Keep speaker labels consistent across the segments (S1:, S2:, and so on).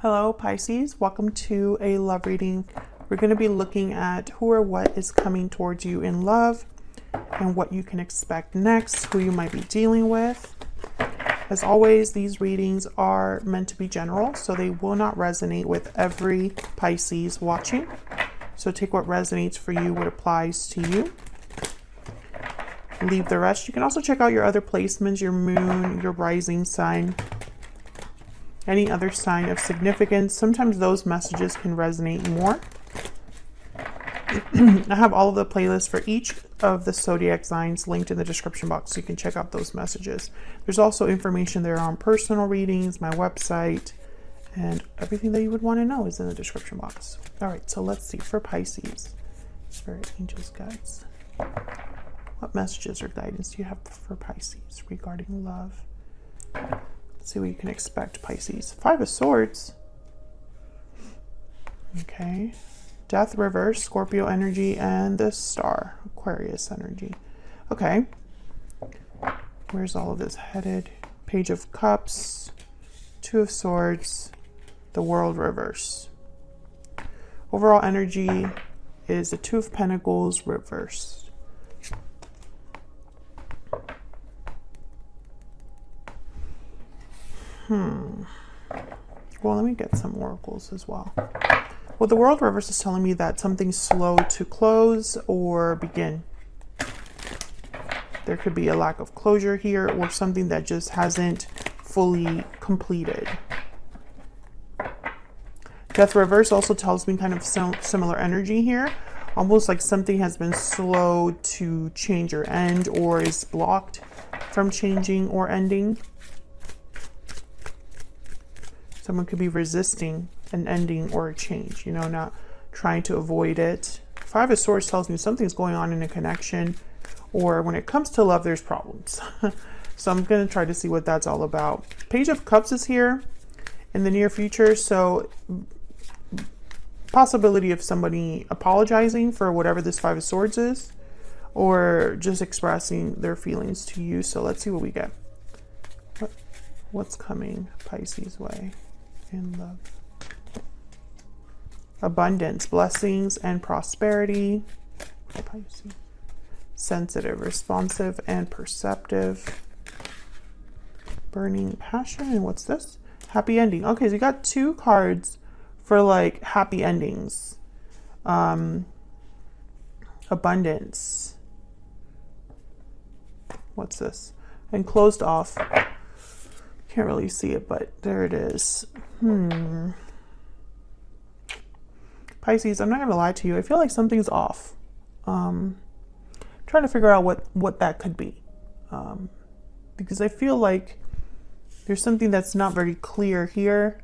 S1: Hello Pisces, welcome to a love reading. We're going to be looking at who or what is coming towards you in love and what you can expect next, who you might be dealing with. As always, these readings are meant to be general, so they will not resonate with every Pisces watching. So take what resonates for you, what applies to you. Leave the rest. You can also check out your other placements, your moon, your rising sign, any other sign of significance. Sometimes those messages can resonate more. I have all of the playlists for each of the Zodiac signs linked in the description box, so you can check out those messages. There's also information there on personal readings, my website, and everything that you would want to know is in the description box. All right, so let's see for Pisces. Spirit, angels, guides. What messages or guidance do you have for Pisces regarding love? Let's see what you can expect, Pisces. Five of Swords. Okay. Death, reverse, Scorpio energy, and the Star, Aquarius energy. Okay. Where's all of this headed? Page of Cups, Two of Swords, the World reverse. Overall energy is the Two of Pentacles reversed. Well, let me get some oracles as well. Well, the World reverse is telling me that something's slow to close or begin. There could be a lack of closure here or something that just hasn't fully completed. Death reverse also tells me kind of similar energy here. Almost like something has been slow to change or end, or is blocked from changing or ending. Someone could be resisting an ending or a change, not trying to avoid it. Five of Swords tells me something's going on in a connection, or when it comes to love, there's problems. So I'm going to try to see what that's all about. Page of Cups is here in the near future, so possibility of somebody apologizing for whatever this Five of Swords is, or just expressing their feelings to you. So let's see what we get. What's coming Pisces way in love? Abundance, blessings, and prosperity. Pisces. Sensitive, responsive, and perceptive. Burning passion, and what's this? Happy ending. Okay, so you got two cards for like happy endings. Abundance. What's this? And closed off. Can't really see it, but there it is. Pisces, I'm not going to lie to you. I feel like something's off. Trying to figure out what that could be. Because I feel like there's something that's not very clear here.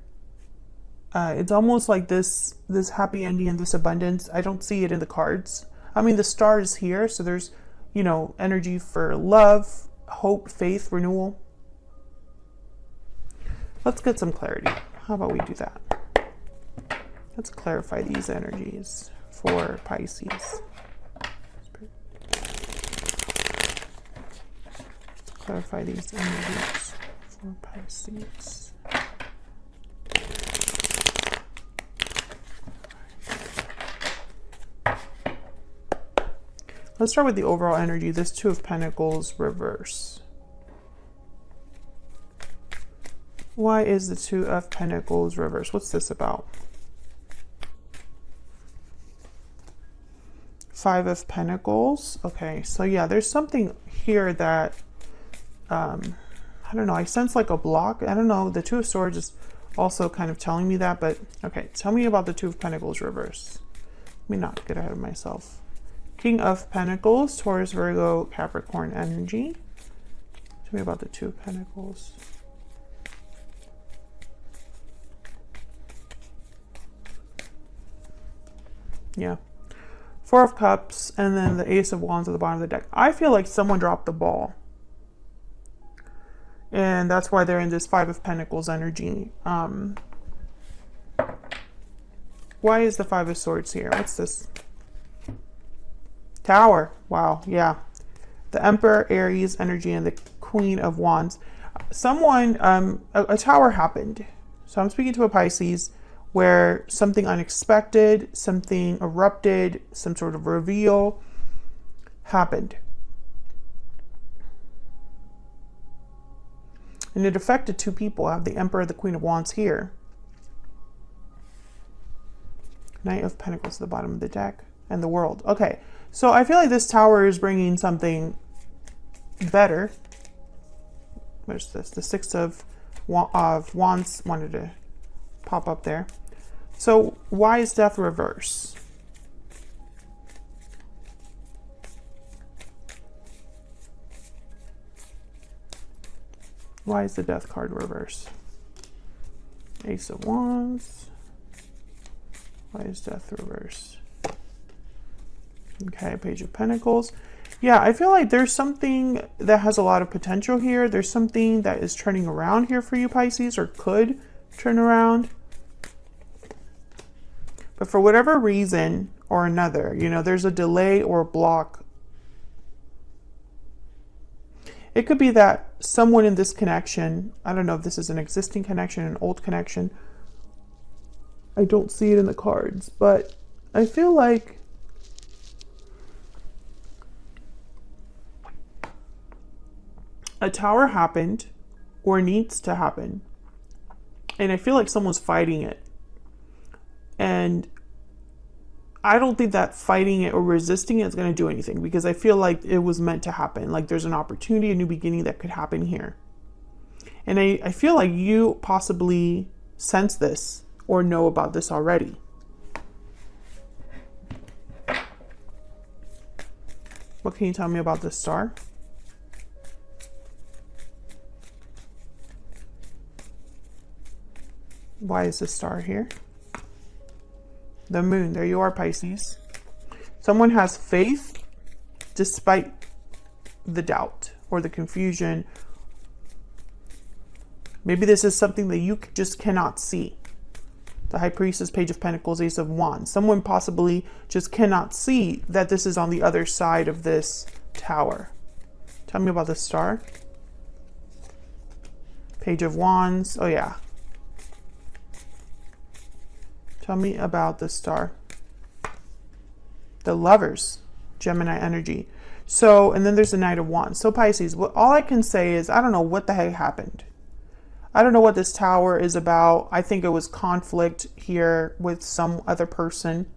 S1: It's almost like this happy ending and this abundance. I don't see it in the cards. I mean, the Star is here, so there's, energy for love, hope, faith, renewal. Let's get some clarity. How about we do that? Let's clarify these energies for Pisces. Let's clarify these energies for Pisces. Let's start with the overall energy. This Two of Pentacles reverse. Why is the Two of Pentacles reverse? What's this about? Five of Pentacles. Okay, so yeah, there's something here that, I don't know, I sense like a block. I don't know, the Two of Swords is also kind of telling me that, but okay, tell me about the Two of Pentacles reverse. Let me not get ahead of myself. King of Pentacles, Taurus, Virgo, Capricorn energy. Tell me about the Two of Pentacles. Yeah. Four of Cups, and then the Ace of Wands at the bottom of the deck. I feel like someone dropped the ball. And that's why they're in this Five of Pentacles energy. Why is the Five of Swords here? What's this? Tower. Wow, yeah. The Emperor, Aries energy, and the Queen of Wands. Someone, a tower happened. So I'm speaking to a Pisces where something unexpected, something erupted, some sort of reveal happened. And it affected two people. I have the Emperor, the Queen of Wands here. Knight of Pentacles at the bottom of the deck. And the World. Okay, so I feel like this Tower is bringing something better. Where's this? The Six of Wands wanted to pop up there. So why is Death reverse? Why is the Death card reverse? Ace of Wands. Why is Death reverse? Okay, Page of Pentacles. Yeah, I feel like there's something that has a lot of potential here. There's something that is turning around here for you, Pisces, or could turn around. But for whatever reason or another, you know, there's a delay or a block. It could be that someone in this connection, I don't know if this is an existing connection, an old connection. I don't see it in the cards, but I feel like a tower happened or needs to happen. And I feel like someone's fighting it. And I don't think that fighting it or resisting it is going to do anything, because I feel like it was meant to happen. Like there's an opportunity, a new beginning that could happen here. And I feel like you possibly sense this or know about this already. What can you tell me about this star? Why is this star here? The Moon. There you are, Pisces. Someone has faith despite the doubt or the confusion. Maybe this is something that you just cannot see. The High Priestess, Page of Pentacles, Ace of Wands. Someone possibly just cannot see that this is on the other side of this tower. Tell me about the star. Page of Wands. Oh, yeah. Tell me about the star. The Lovers, Gemini energy. So, and then there's the Knight of Wands. So Pisces, all I can say is, I don't know what the heck happened. I don't know what this tower is about. I think it was conflict here with some other person.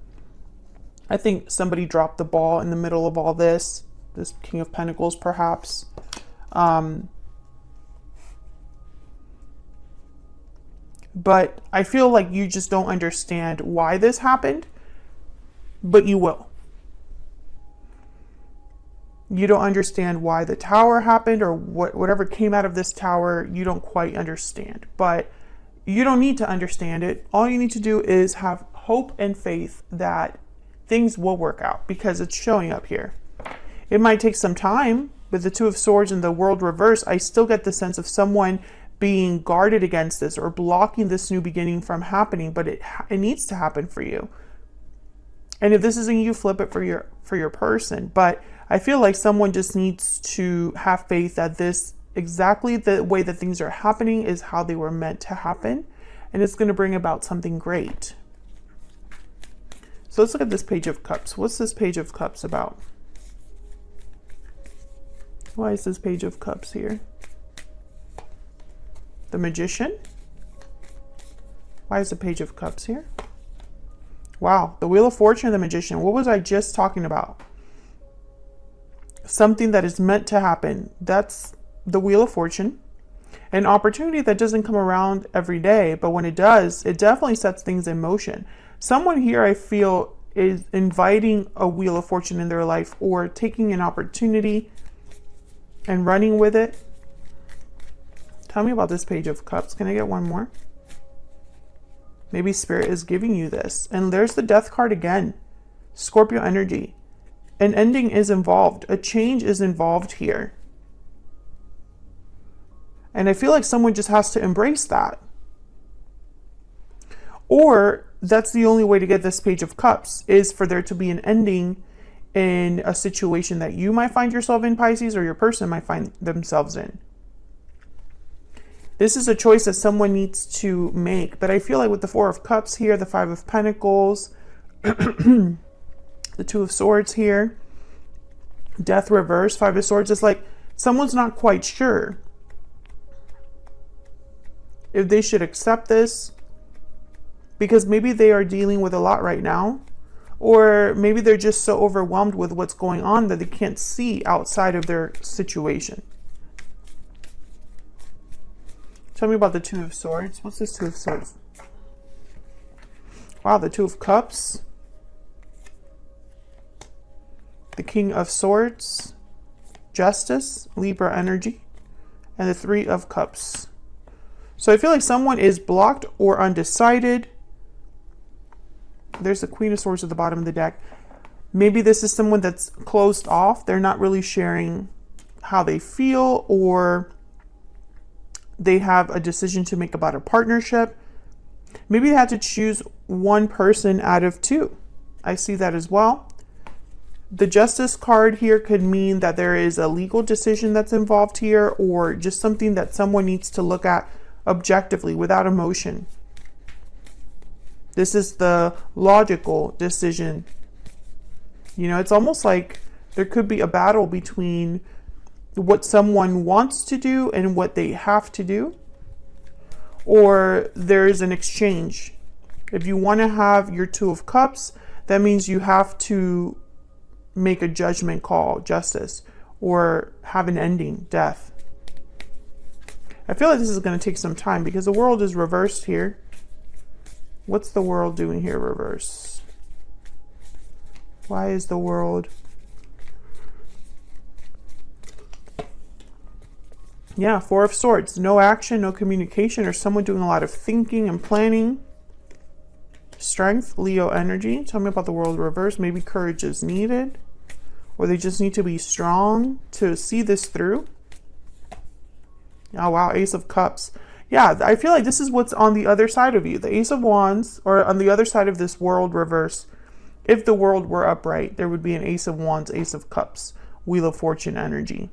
S1: I think somebody dropped the ball in the middle of all this. This King of Pentacles, perhaps. But I feel like you just don't understand why this happened, but you will. You don't understand why the tower happened, or whatever came out of this tower, you don't quite understand. But you don't need to understand it. All you need to do is have hope and faith that things will work out, because it's showing up here. It might take some time. With the Two of Swords and the World reverse, I still get the sense of someone being guarded against this or blocking this new beginning from happening, but it needs to happen for you. And if this isn't you, flip it for your person. But I feel like someone just needs to have faith that this, exactly the way that things are happening, is how they were meant to happen, and it's going to bring about something great. So let's look at this Page of Cups. What's this Page of Cups about? Why is this Page of Cups here? The Magician. Why is the Page of Cups here? Wow, the Wheel of Fortune and the Magician. What was I just talking about? Something that is meant to happen. That's the Wheel of Fortune. An opportunity that doesn't come around every day, but when it does, it definitely sets things in motion. Someone here, I feel, is inviting a Wheel of Fortune in their life, or taking an opportunity and running with it. Tell me about this Page of Cups. Can I get one more? Maybe Spirit is giving you this. And there's the Death card again. Scorpio energy. An ending is involved. A change is involved here. And I feel like someone just has to embrace that. Or that's the only way to get this Page of Cups, is for there to be an ending in a situation that you might find yourself in, Pisces, or your person might find themselves in. This is a choice that someone needs to make. But I feel like with the Four of Cups here, the Five of Pentacles, the Two of Swords here, Death reverse, Five of Swords, it's like someone's not quite sure if they should accept this, because maybe they are dealing with a lot right now, or maybe they're just so overwhelmed with what's going on that they can't see outside of their situation. Tell me about the Two of Swords. What's this Two of Swords? Wow, the Two of Cups, the King of Swords, Justice, Libra energy, and the Three of Cups. So I feel like someone is blocked or undecided. There's the Queen of Swords at the bottom of the deck. Maybe this is someone that's closed off. They're not really sharing how they feel, or they have a decision to make about a partnership. Maybe they had to choose one person out of two. I see that as well. The Justice card here could mean that there is a legal decision that's involved here, or just something that someone needs to look at objectively without emotion. This is the logical decision. You know, it's almost like there could be a battle between what someone wants to do and what they have to do, or there's an exchange. If you want to have your Two of Cups, that means you have to make a judgment call, justice, or have an ending, death. I feel like this is going to take some time because the World is reversed here. What's the World doing here reverse? Why is the World? Yeah, Four of Swords. No action, no communication, or someone doing a lot of thinking and planning. Strength, Leo energy. Tell me about the World reverse. Maybe courage is needed, or they just need to be strong to see this through. Oh, wow. Ace of Cups. Yeah, I feel like this is what's on the other side of you. The Ace of Wands, or on the other side of this World reverse. If the World were upright, there would be an Ace of Wands, Ace of Cups, Wheel of Fortune energy.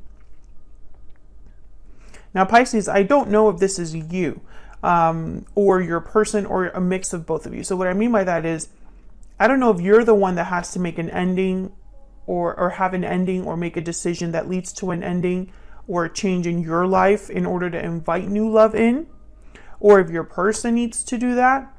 S1: Now, Pisces, I don't know if this is you or your person or a mix of both of you. So what I mean by that is, I don't know if you're the one that has to make an ending or have an ending or make a decision that leads to an ending or a change in your life in order to invite new love in, or if your person needs to do that,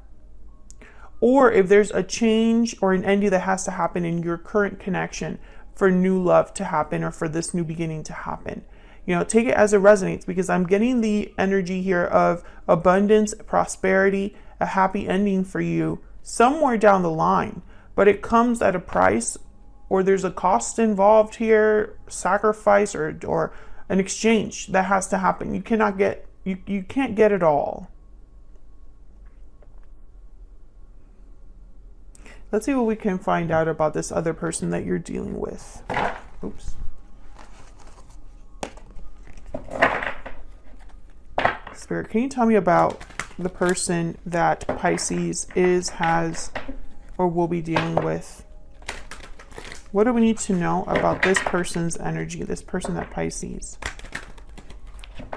S1: or if there's a change or an ending that has to happen in your current connection for new love to happen or for this new beginning to happen. You know, take it as it resonates, because I'm getting the energy here of abundance, prosperity, a happy ending for you somewhere down the line, but it comes at a price, or there's a cost involved here, sacrifice or an exchange that has to happen. You cannot get, you can't get it all. Let's see what we can find out about this other person that you're dealing with. Oops. Spirit, can you tell me about the person that Pisces is, has, or will be dealing with? What do we need to know about this person's energy, this person that Pisces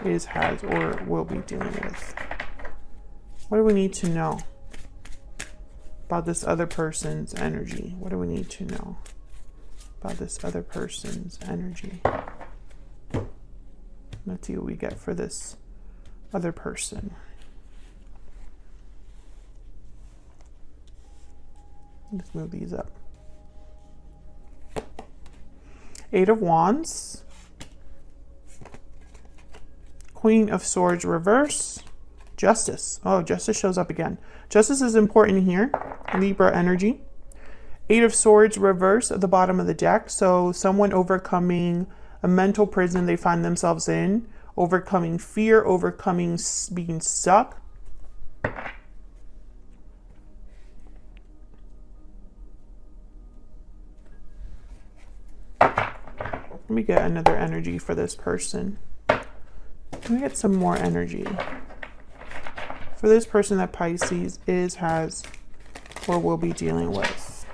S1: is, has, or will be dealing with? What do we need to know about this other person's energy? What do we need to know about this other person's energy? Let's see what we get for this other person. Let's move these up. Eight of Wands, Queen of Swords reverse, Justice. Oh, Justice shows up again. Justice is important here. Libra energy. Eight of Swords reverse at the bottom of the deck. So someone overcoming a mental prison they find themselves in, overcoming fear, overcoming being stuck. Let me get another energy for this person. Let me get some more energy for this person that Pisces is, has, or will be dealing with.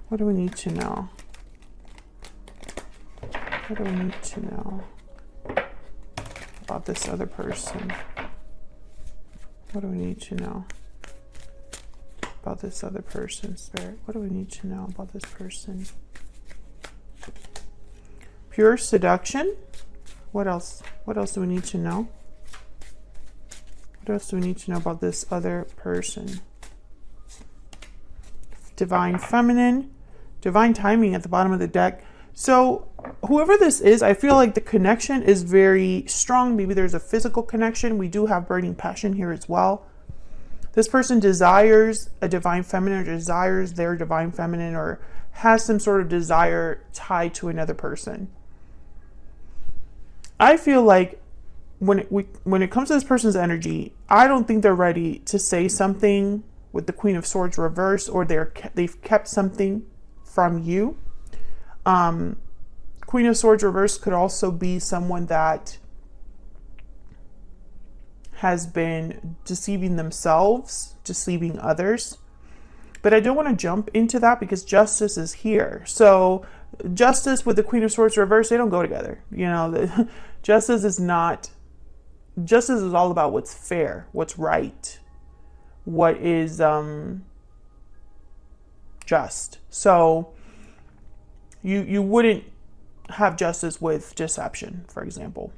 S1: What do we need to know? What do we need to know? this other person? What do we need to know about this other person, Spirit? What do we need to know about this person? Pure seduction. What else? What else do we need to know? What else do we need to know about this other person? Divine feminine. Divine timing at the bottom of the deck. So whoever this is, I feel like the connection is very strong. Maybe there's a physical connection. We do have burning passion here as well. This person desires a divine feminine, or desires their divine feminine, or has some sort of desire tied to another person. I feel like when it comes to this person's energy, I don't think they're ready to say something with the Queen of Swords reverse, or they've kept something from you. Queen of Swords reverse could also be someone that has been deceiving themselves, deceiving others. But I don't want to jump into that because Justice is here. So Justice with the Queen of Swords reverse, they don't go together. You know, Justice is all about what's fair, what's right, what is just. So you wouldn't have Justice with deception, for example,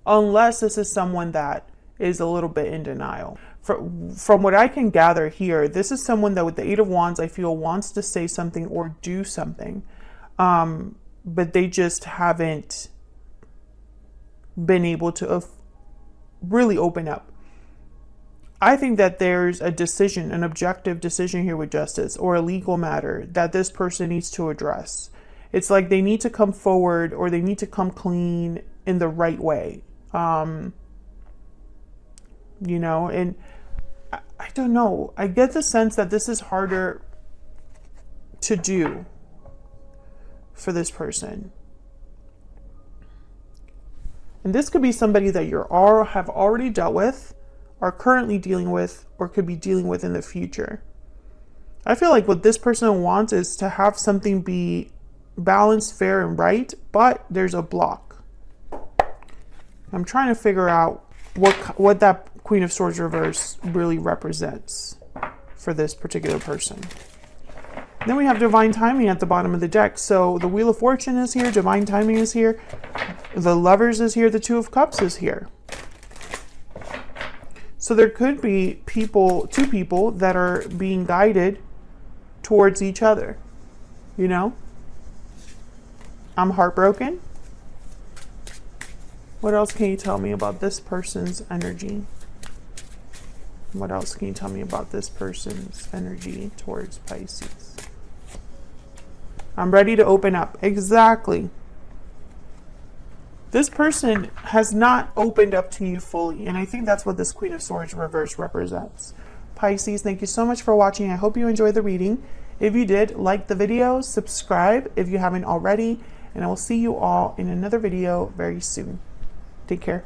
S1: unless this is someone that is a little bit in denial. From what I can gather here, this is someone that with the Eight of Wands, I feel wants to say something or do something, but they just haven't been able to really open up. I think that there's a decision, an objective decision here with Justice, or a legal matter that this person needs to address. It's like they need to come forward, or they need to come clean in the right way. You know, and I don't know. I get the sense that this is harder to do for this person. And this could be somebody that have already dealt with, are currently dealing with, or could be dealing with in the future. I feel like what this person wants is to have something be balanced, fair, and right, but there's a block. I'm trying to figure out what that Queen of Swords reverse really represents for this particular person. Then we have divine timing at the bottom of the deck. So the Wheel of Fortune is here, divine timing is here, the Lovers is here, the Two of Cups is here. So there could be two people that are being guided towards each other. You know? I'm heartbroken. What else can you tell me about this person's energy? What else can you tell me about this person's energy towards Pisces? I'm ready to open up. Exactly. This person has not opened up to you fully, and I think that's what this Queen of Swords reverse represents. Pisces, thank you so much for watching. I hope you enjoyed the reading. If you did, like the video, subscribe if you haven't already, and I will see you all in another video very soon. Take care.